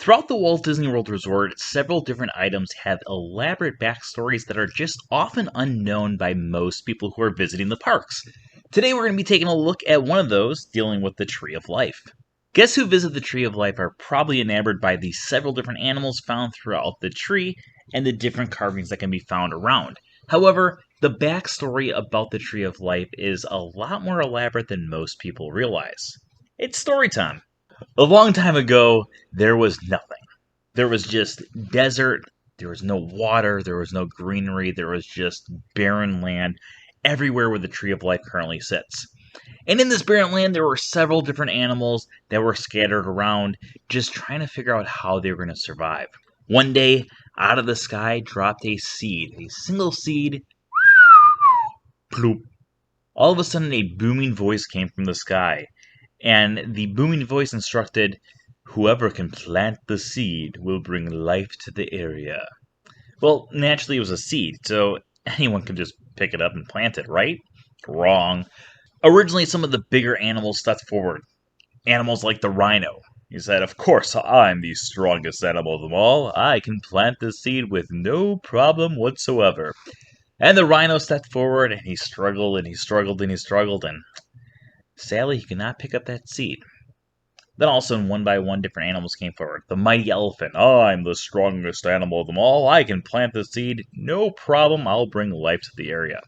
Throughout the Walt Disney World Resort, several different items have elaborate backstories that are just often unknown by most people who are visiting the parks. Today we're going to be taking a look at one of those, dealing with the Tree of Life. Guests who visit the Tree of Life are probably enamored by the several different animals found throughout the tree and the different carvings that can be found around. However, the backstory about the Tree of Life is a lot more elaborate than most people realize. It's story time. A long time ago, there was nothing. There was just desert, there was no water, there was no greenery, there was just barren land everywhere where the Tree of Life currently sits. And in this barren land, there were several different animals that were scattered around, just trying to figure out how they were going to survive. One day, out of the sky dropped a seed, a single seed. Ploop. All of a sudden, a booming voice came from the sky. And the booming voice instructed, "Whoever can plant the seed will bring life to the area." Well, naturally it was a seed, so anyone could just pick it up and plant it, right? Wrong. Originally, some of the bigger animals stepped forward. Animals like the rhino. He said, "Of course, I'm the strongest animal of them all. I can plant the seed with no problem whatsoever." And the rhino stepped forward, and he struggled, and he struggled, and he struggled, and sadly, he could not pick up that seed. Then all of a sudden, one by one, different animals came forward. The mighty elephant. "I'm the strongest animal of them all. I can plant the seed. No problem. I'll bring life to the area."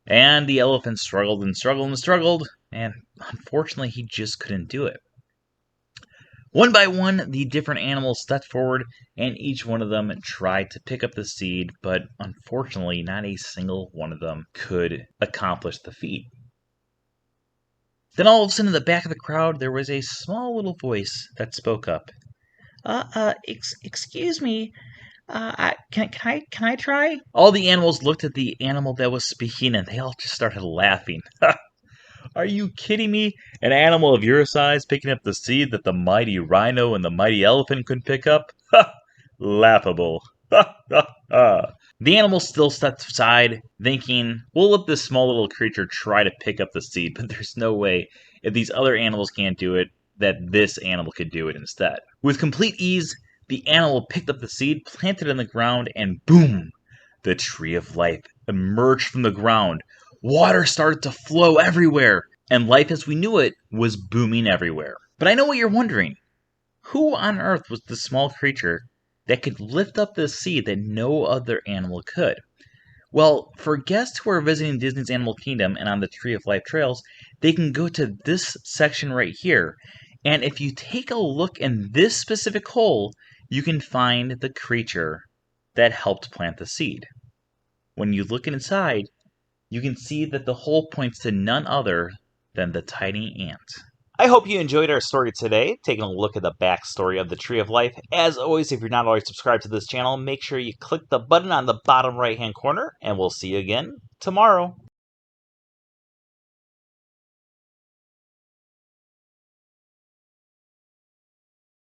And the elephant struggled and struggled and struggled, and unfortunately, he just couldn't do it. One by one, the different animals stepped forward, and each one of them tried to pick up the seed, but unfortunately, not a single one of them could accomplish the feat. Then all of a sudden, in the back of the crowd, there was a small little voice that spoke up. Excuse me, can I try?" All the animals looked at the animal that was speaking, and they all just started laughing. "Are you kidding me? An animal of your size picking up the seed that the mighty rhino and the mighty elephant couldn't pick up? Ha! Laughable. Ha ha ha." The animal still stepped aside, thinking, "We'll let this small little creature try to pick up the seed, but there's no way, if these other animals can't do it, that this animal could do it instead." With complete ease, the animal picked up the seed, planted it in the ground, and boom! The Tree of Life emerged from the ground. Water started to flow everywhere, and life as we knew it was booming everywhere. But I know what you're wondering. Who on earth was this small creature that could lift up this seed that no other animal could? Well, for guests who are visiting Disney's Animal Kingdom and on the Tree of Life trails, they can go to this section right here, and if you take a look in this specific hole, you can find the creature that helped plant the seed. When you look inside, you can see that the hole points to none other than the tiny ant. I hope you enjoyed our story today, taking a look at the backstory of the Tree of Life. As always, if you're not already subscribed to this channel, make sure you click the button on the bottom right-hand corner, and we'll see you again tomorrow.